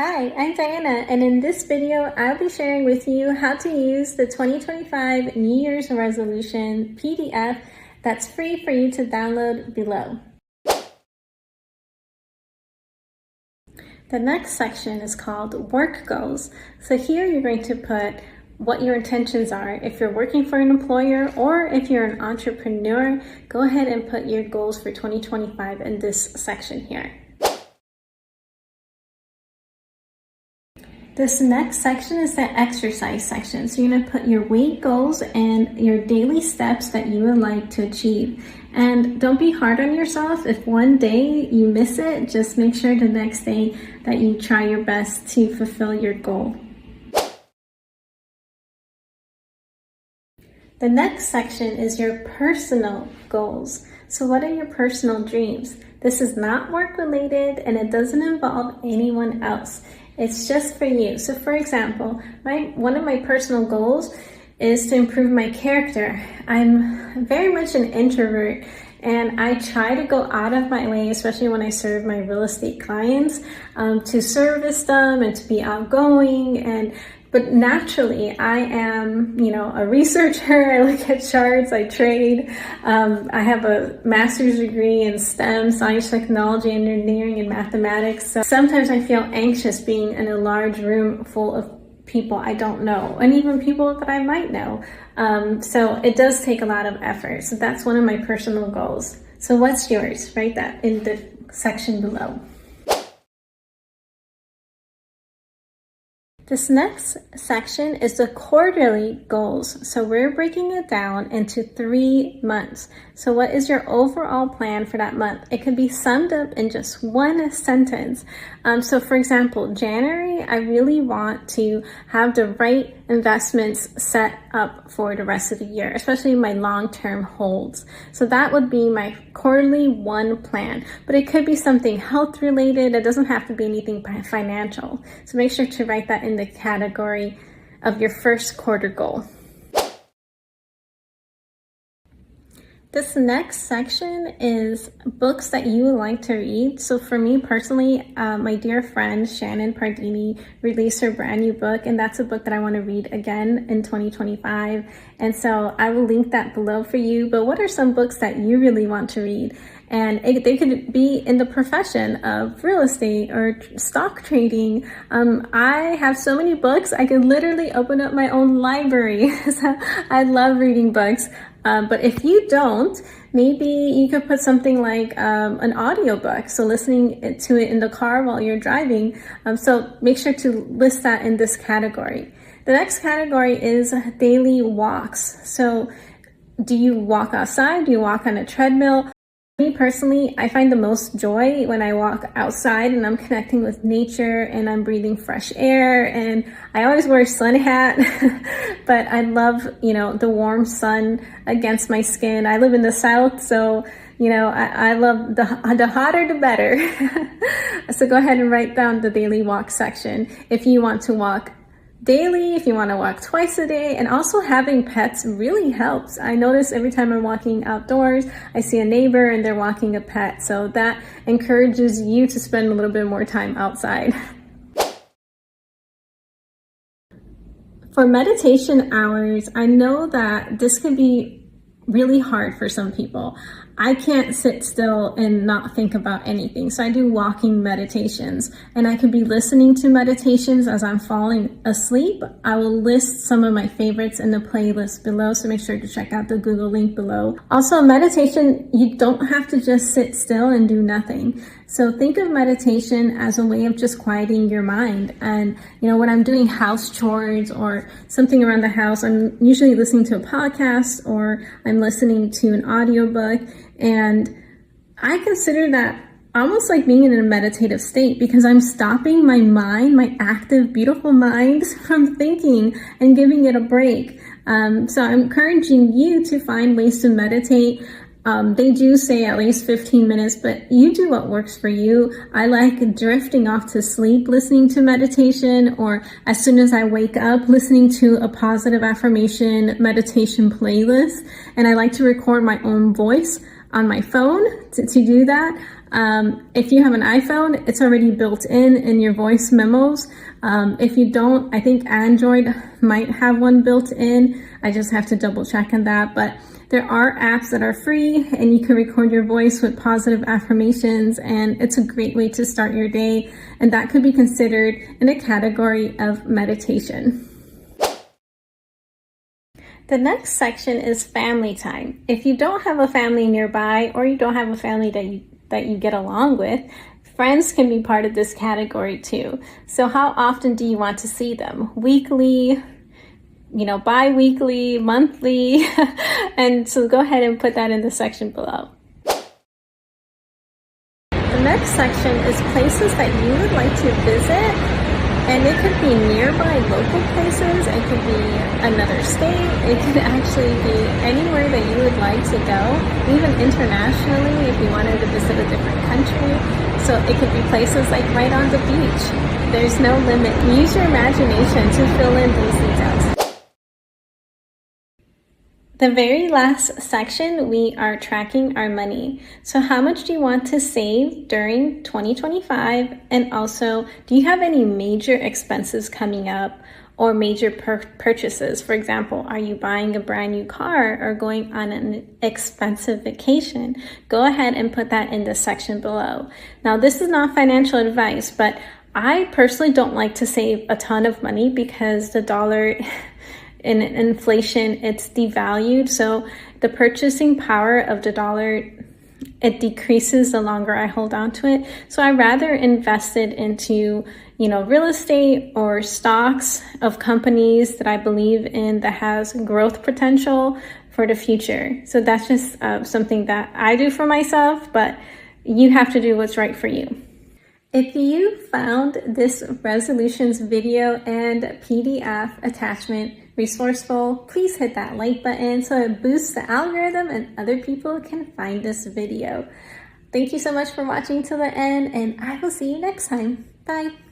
Hi, I'm Diana, and in this video, I'll be sharing with you how to use the 2025 New Year's Resolution PDF that's free for you to download below. The next section is called Work Goals. So here you're going to put what your intentions are. If you're working for an employer or if you're an entrepreneur, go ahead and put your goals for 2025 in this section here. This next section is the exercise section. So you're going to put your weight goals and your daily steps that you would like to achieve. And don't be hard on yourself. If one day you miss it, just make sure the next day that you try your best to fulfill your goal. The next section is your personal goals. So what are your personal dreams? This is not work related and it doesn't involve anyone else. It's just for you. So for example, one of my personal goals is to improve my character. I'm very much an introvert and I try to go out of my way, especially when I serve my real estate clients, to service them and to be outgoing. But naturally, I am, a researcher. I look at charts, I trade. I have a master's degree in STEM, science, technology, engineering, and mathematics. So sometimes I feel anxious being in a large room full of people I don't know, and even people that I might know. So it does take a lot of effort. So that's one of my personal goals. So what's yours? Write that in the section below. This next section is the quarterly goals. So we're breaking it down into 3 months. So what is your overall plan for that month? It can be summed up in just one sentence. So for example, January, I really want to have the right investments set up for the rest of the year, especially my long-term holds. So that would be my quarterly one plan, but it could be something health related. It doesn't have to be anything financial. So make sure to write that in the category of your first quarter goal. This next section is books that you would like to read. So for me personally, my dear friend Shannon Pardini released her brand new book, and that's a book that I want to read again in 2025. And so I will link that below for you. But what are some books that you really want to read? And they could be in the profession of real estate or stock trading. I have so many books, I could literally open up my own library. So I love reading books. But if you don't, maybe you could put something like an audiobook. So listening to it in the car while you're driving. So make sure to list that in this category. The next category is daily walks. So do you walk outside? Do you walk on a treadmill? Me personally, I find the most joy when I walk outside and I'm connecting with nature and I'm breathing fresh air, and I always wear a sun hat, but I love, the warm sun against my skin. I live in the South, so, I love the hotter the better. So go ahead and write down the daily walk section if you want to walk daily, if you want to walk twice a day. And also having pets really helps. I notice every time I'm walking outdoors, I see a neighbor and they're walking a pet. So that encourages you to spend a little bit more time outside. For meditation hours, I know that this can be really hard for some people. I can't sit still and not think about anything. So I do walking meditations, and I could be listening to meditations as I'm falling asleep. I will list some of my favorites in the playlist below, so make sure to check out the Google link below. Also, meditation, you don't have to just sit still and do nothing. So think of meditation as a way of just quieting your mind. And, when I'm doing house chores or something around the house, I'm usually listening to a podcast or I'm listening to an audiobook. And I consider that almost like being in a meditative state, because I'm stopping my mind, my active, beautiful mind, from thinking and giving it a break. So I'm encouraging you to find ways to meditate. They do say at least 15 minutes, but you do what works for you. I like drifting off to sleep listening to meditation, or as soon as I wake up listening to a positive affirmation meditation playlist. And I like to record my own voice on my phone to do that. If you have an iPhone, it's already built in your voice memos. If you don't, I think Android might have one built in. I just have to double check on that. But there are apps that are free and you can record your voice with positive affirmations, and it's a great way to start your day. And that could be considered in a category of meditation. The next section is family time. If you don't have a family nearby, or you don't have a family that you get along with, friends can be part of this category too. So how often do you want to see them? Weekly, bi-weekly, monthly? And so go ahead and put that in the section below. The next section is places that you would like to visit. And it could be nearby local places, it could be another state, it could actually be anywhere that you would like to go, even internationally if you wanted to visit a different country. So it could be places like right on the beach. There's no limit. Use your imagination to fill in these details. The very last section, we are tracking our money. So how much do you want to save during 2025? And also, do you have any major expenses coming up or major purchases? For example, are you buying a brand new car or going on an expensive vacation? Go ahead and put that in the section below. Now, this is not financial advice, but I personally don't like to save a ton of money because the dollar in inflation, it's devalued. So the purchasing power of the dollar, it decreases the longer I hold on to it. So I rather invest it into, real estate or stocks of companies that I believe in that has growth potential for the future. So that's just something that I do for myself, but you have to do what's right for you. If you found this resolutions video and PDF attachment resourceful, please hit that like button so it boosts the algorithm and other people can find this video. Thank you so much for watching till the end, and I will see you next time. Bye.